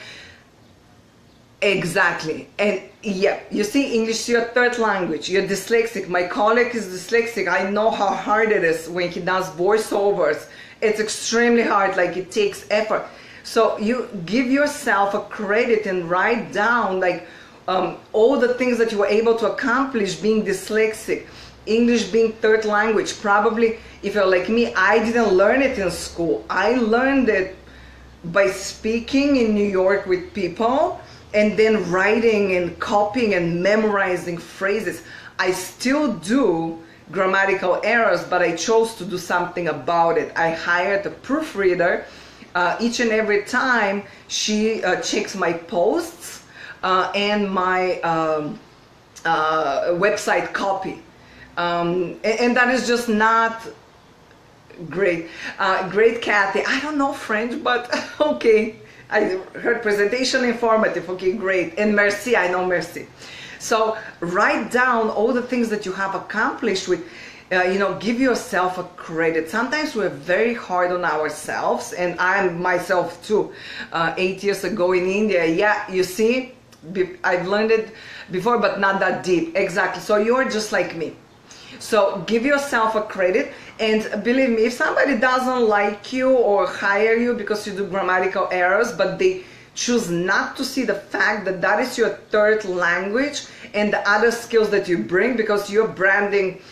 Exactly. And yeah, you see, English is your third language. You're dyslexic. My colleague is dyslexic. I know how hard it is when he does voiceovers. It's extremely hard, like it takes effort. So you give yourself a credit and write down like all the things that you were able to accomplish being dyslexic. English being third language. Probably, if you're like me, I didn't learn it in school. I learned it by speaking in New York with people, and then writing and copying and memorizing phrases. I still do grammatical errors, but I chose to do something about it. I hired a proofreader. Each and every time she checks my posts and my website copy. And that is just not great. Great, Kathy. I don't know French, but okay. I heard presentation informative. Okay, great. And merci, I know merci. So write down all the things that you have accomplished with, you know, give yourself a credit. Sometimes we're very hard on ourselves, and I'm myself too. 8 years ago in India, yeah, you see, I've learned it before, but not that deep. Exactly. So you're just like me. So give yourself a credit, and believe me, if somebody doesn't like you or hire you because you do grammatical errors, but they choose not to see the fact that that is your third language and the other skills that you bring, because you're branding,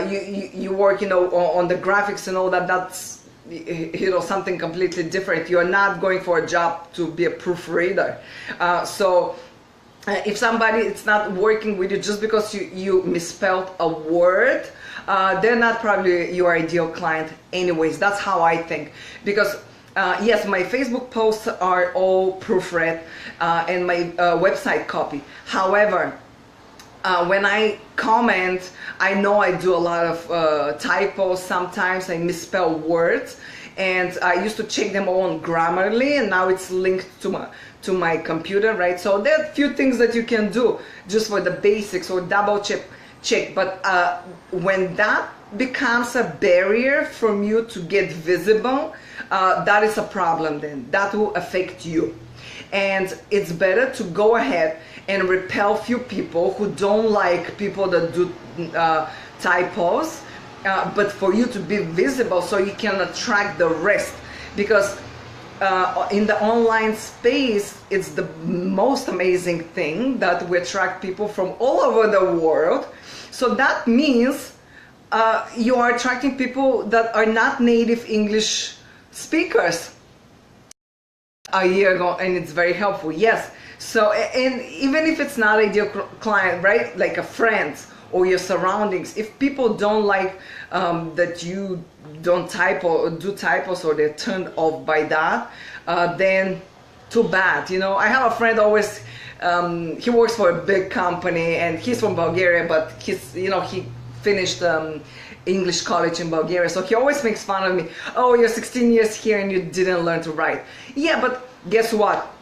you work, you know, on the graphics and all that, that's, you know, something completely different. You're not going for a job to be a proofreader. If somebody it's not working with you just because you misspelled a word, they're not probably your ideal client anyways. That's how I think. Because yes, my Facebook posts are all proofread and my website copy. However, when I comment, I know I do a lot of typos. Sometimes I misspell words, and I used to check them all on Grammarly, and now it's linked to my computer, right? So there are a few things that you can do just for the basics, or double check. But when that becomes a barrier from you to get visible, that is a problem. Then that will affect you, and it's better to go ahead and repel few people who don't like people that do typos, but for you to be visible so you can attract the rest. Because in the online space, it's the most amazing thing that we attract people from all over the world. So that means you are attracting people that are not native English speakers. A year ago, and it's very helpful. Yes. So, and even if it's not ideal client, right, like a friend or your surroundings, if people don't like that you don't type or do typos, or they're turned off by that, then too bad. You know, I have a friend always, he works for a big company, and he's from Bulgaria, but he's, you know, he finished English college in Bulgaria, so he always makes fun of me. Oh, you're 16 years here and you didn't learn to write. Yeah, but guess what?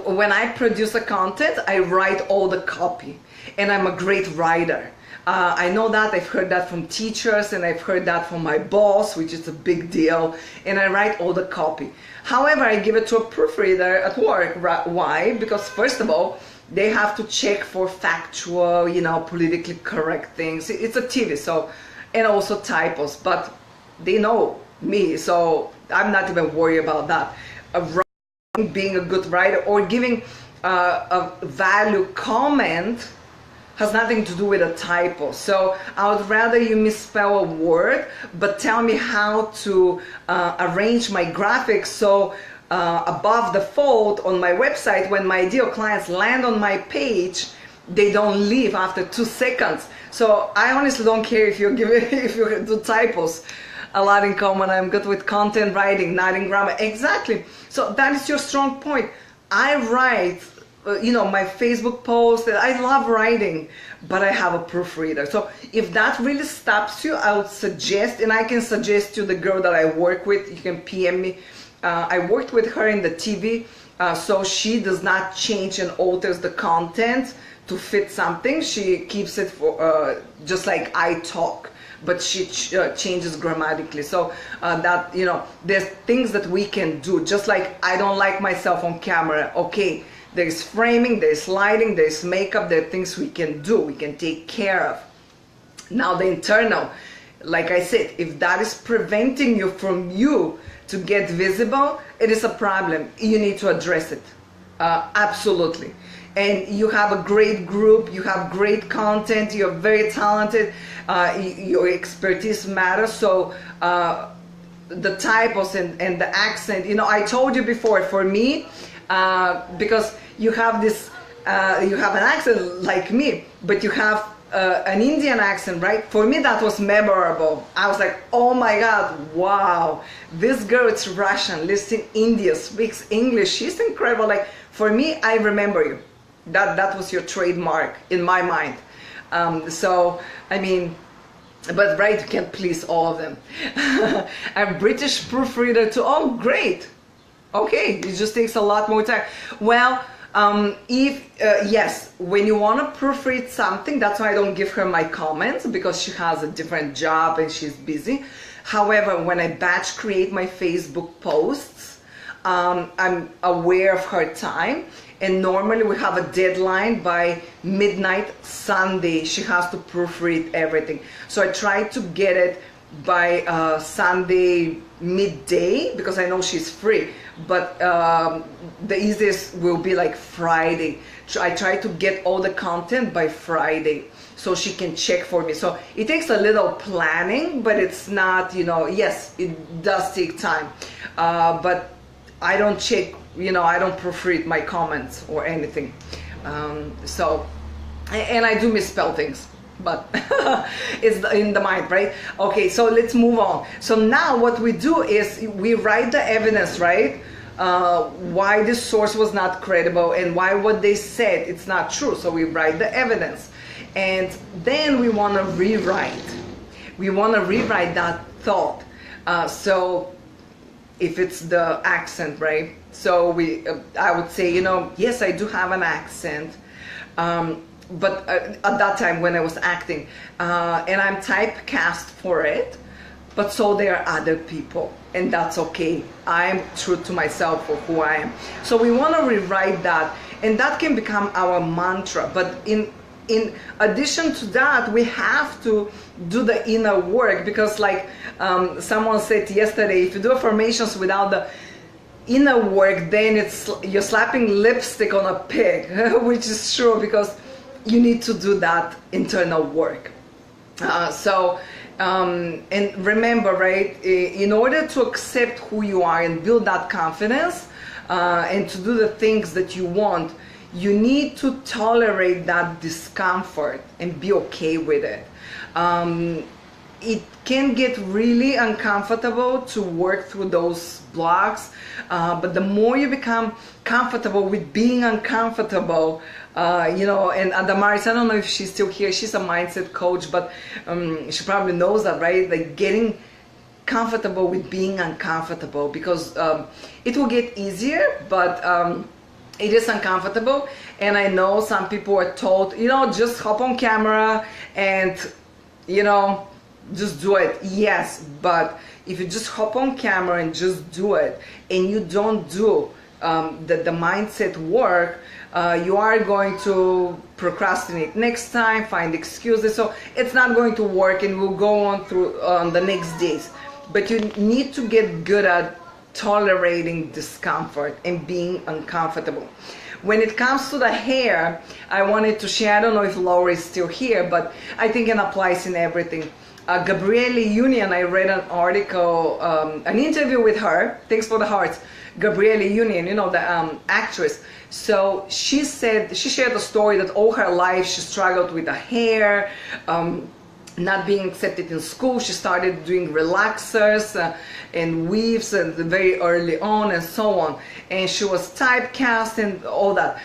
When I produce a content, I write all the copy. and I'm a great writer. I know that, I've heard that from teachers, and I've heard that from my boss, which is a big deal, and I write all the copy. However, I give it to a proofreader at work. Why? Because first of all, they have to check for factual, politically correct things. It's a TV, so, and also typos, but they know me, so I'm not even worried about that. Being a good writer or giving a value comment has nothing to do with a typo. So I would rather you misspell a word, but tell me how to arrange my graphics so above the fold on my website, when my ideal clients land on my page, they don't leave after 2 seconds. So I honestly don't care if you do typos. A lot in common. I'm good with content writing, not in grammar. Exactly. So that is your strong point. I write, my Facebook posts. I love writing, but I have a proofreader. So if that really stops you, I would suggest, and I can suggest to the girl that I work with, you can PM me. I worked with her in the TV, so she does not change and alters the content to fit something. She keeps it for just like I talk, but she changes grammatically. So that, there's things that we can do. Just like I don't like myself on camera. Okay, there's framing, there's lighting, there's makeup, there are things we can do, we can take care of. Now the internal, like I said, if that is preventing you from to get visible, it is a problem. You need to address it. Absolutely. And you have a great group, you have great content, you're very talented, your expertise matters. So the typos and the accent, I told you before, for me, because you have this, you have an accent like me, but you have an Indian accent, right? For me, that was memorable. I was like, oh my God, wow, this girl, it's Russian, lives in India, speaks English, she's incredible. Like, for me, I remember you. That was your trademark in my mind. So, I mean, but right, you can't please all of them. A British proofreader too. Oh, great. Okay, it just takes a lot more time. Well, yes, when you want to proofread something, that's why I don't give her my comments, because she has a different job and she's busy. However, when I batch create my Facebook posts, I'm aware of her time, and normally we have a deadline by midnight Sunday. She has to proofread everything. So I try to get it by Sunday midday, because I know she's free, but the easiest will be like Friday. I try to get all the content by Friday so she can check for me. So it takes a little planning, but it's not, yes, it does take time, but I don't check, I don't proofread my comments or anything. So, and I do misspell things, but it's in the mind, right? Okay, so let's move on. So now what we do is we write the evidence, right? Why this source was not credible and why what they said, it's not true. So we write the evidence. And then we want to rewrite. We want to rewrite that thought. So if it's the accent, right? So I would say, yes, I do have an accent, but at that time when I was acting, and I'm typecast for it, but so there are other people, and that's okay. I'm true to myself for who I am. So we want to rewrite that, and that can become our mantra. But in addition to that, we have to do the inner work, because like someone said yesterday, if you do affirmations without the inner work, then you're slapping lipstick on a pig, which is true, because you need to do that internal work. And remember, right, in order to accept who you are and build that confidence and to do the things that you want, you need to tolerate that discomfort and be okay with it. It can get really uncomfortable to work through those blocks, but the more you become comfortable with being uncomfortable, and Adamaris, I don't know if she's still here, she's a mindset coach, but she probably knows that, right? Like getting comfortable with being uncomfortable, because it will get easier, but it is uncomfortable, and I know some people are told, you know, just hop on camera and, you know, just do it. Yes, but if you just hop on camera and just do it, and you don't do the mindset work, you are going to procrastinate next time, find excuses, so it's not going to work, and we'll go on through the next days. But you need to get good at tolerating discomfort and being uncomfortable. When it comes to the hair, I wanted to share, I don't know if Laura is still here, but I think it applies in everything. Gabrielle Union, I read an article, an interview with her, thanks for the hearts, Gabrielle Union, you know, the actress. So she said, she shared the story that all her life she struggled with the hair, not being accepted in school. She started doing relaxers and weaves very early on and so on. And she was typecast and all that.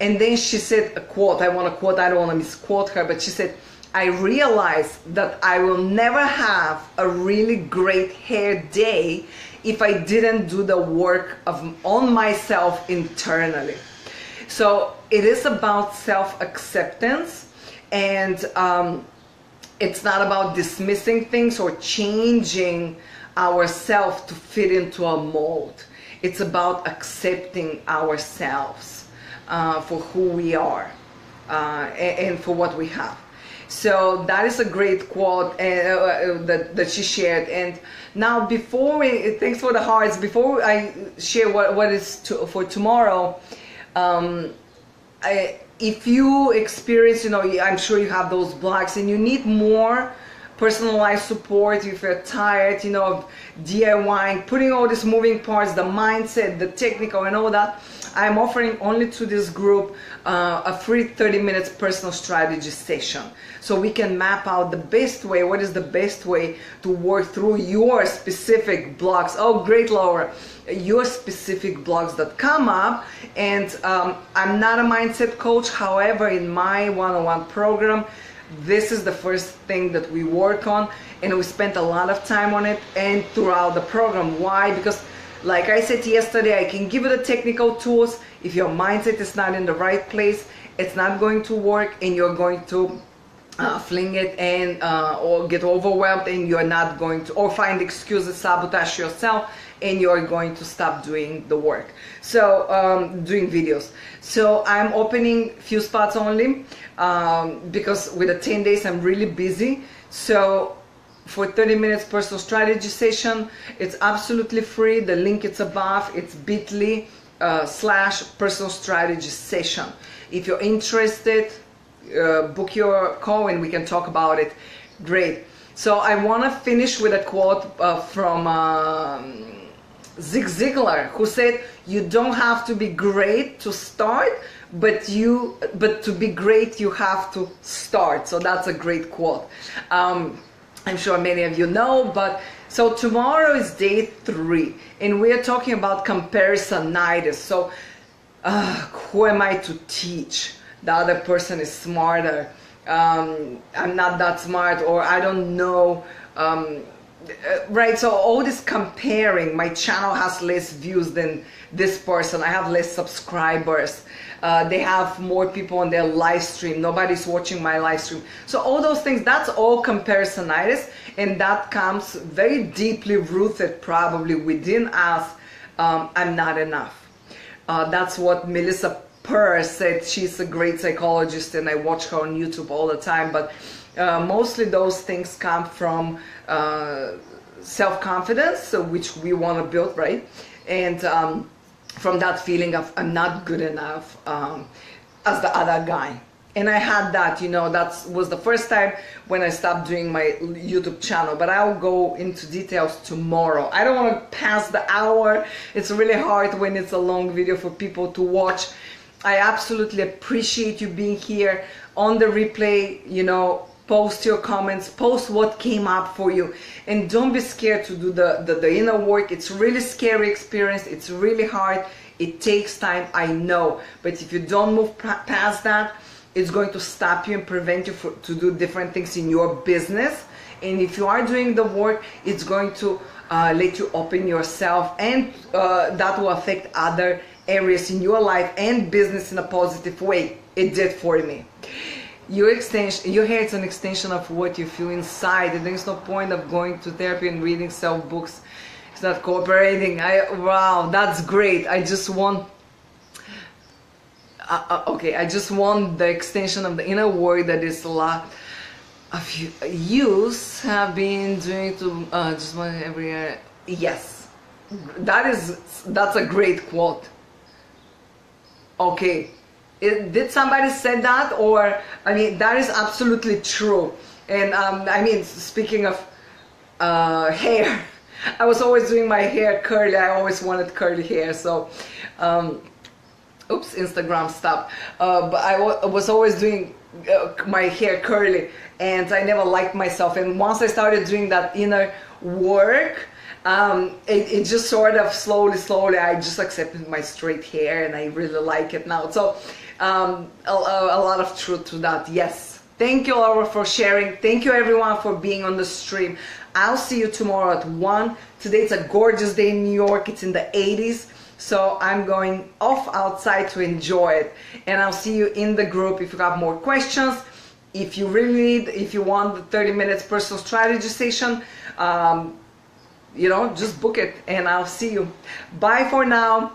And then she said a quote, I want to quote, I don't want to misquote her, but she said, I realized that I will never have a really great hair day if I didn't do the work on myself internally. So it is about self-acceptance, and it's not about dismissing things or changing ourselves to fit into a mold. It's about accepting ourselves for who we are and for what we have. So that is a great quote that she shared. And now, before we, thanks for the hearts, before I share what is for tomorrow, if you experience, you know, I'm sure you have those blocks and you need more personalized support, if you're tired, you know, of DIYing, putting all these moving parts, the mindset, the technical and all that, I'm offering only to this group a free 30 minutes personal strategy session. So we can map out the best way, what is the best way to work through your specific blocks. Oh, great, Laura. Your specific blocks that come up. And I'm not a mindset coach. However, in my one-on-one program, this is the first thing that we work on, and we spent a lot of time on it and throughout the program. Why? Because like I said yesterday, I can give you the technical tools. If your mindset is not in the right place, it's not going to work, and you're going to fling it and or get overwhelmed, and you're not going to, or find excuses, sabotage yourself, and you're going to stop doing the work. So doing videos. So I'm opening few spots only because with the 10 days I'm really busy. So for 30 minutes personal strategy session, it's absolutely free. The link is above. It's bit.ly/personal strategy session. If you're interested, book your call and we can talk about it. Great. So I want to finish with a quote from Zig Ziglar, who said, you don't have to be great to start, but to be great you have to start. So that's a great quote. I'm sure many of you know, but so tomorrow is day 3 and we are talking about comparisonitis. So who am I to teach? The other person is smarter. I'm not that smart, or I don't know. Right, so all this comparing, my channel has less views than this person, I have less subscribers, they have more people on their live stream, nobody's watching my live stream. So all those things, that's all comparisonitis, and that comes very deeply rooted probably within us. I'm not enough. That's what Melissa Purr said. She's a great psychologist and I watch her on YouTube all the time, but mostly those things come from self-confidence, which we want to build, right? And from that feeling of I'm not good enough as the other guy. And I had that, you know, that was the first time when I stopped doing my YouTube channel, but I'll go into details tomorrow. I don't want to pass the hour. It's really hard when it's a long video for people to watch. I absolutely appreciate you being here on the replay, you know. Post your comments, post what came up for you, and don't be scared to do the inner work. It's really scary experience, it's really hard, it takes time, I know, but if you don't move past that, it's going to stop you and prevent you to do different things in your business. And if you are doing the work, it's going to let you open yourself, and that will affect other areas in your life and business in a positive way. It did for me. Your hair is an extension of what you feel inside, and there's no point of going to therapy and reading self books. It's not cooperating. Wow, that's great. I just want I just want the extension of the inner work that is a lot of youth have been doing to just one every year. Yes, that's a great quote. Okay. Did somebody say that? Or, I mean, that is absolutely true. And I mean, speaking of hair, I was always doing my hair curly. I always wanted curly hair. So, oops, Instagram stop. But I was always doing my hair curly, and I never liked myself. And once I started doing that inner work, it just sort of slowly, I just accepted my straight hair, and I really like it now. So, a lot of truth to that. Yes. Thank you, Laura, for sharing. Thank you, everyone, for being on the stream. I'll see you tomorrow at 1. Today it's a gorgeous day in New York. It's in the 80s. So I'm going off outside to enjoy it. And I'll see you in the group if you have more questions. If you want the 30 minutes personal strategy session, just book it, and I'll see you. Bye for now.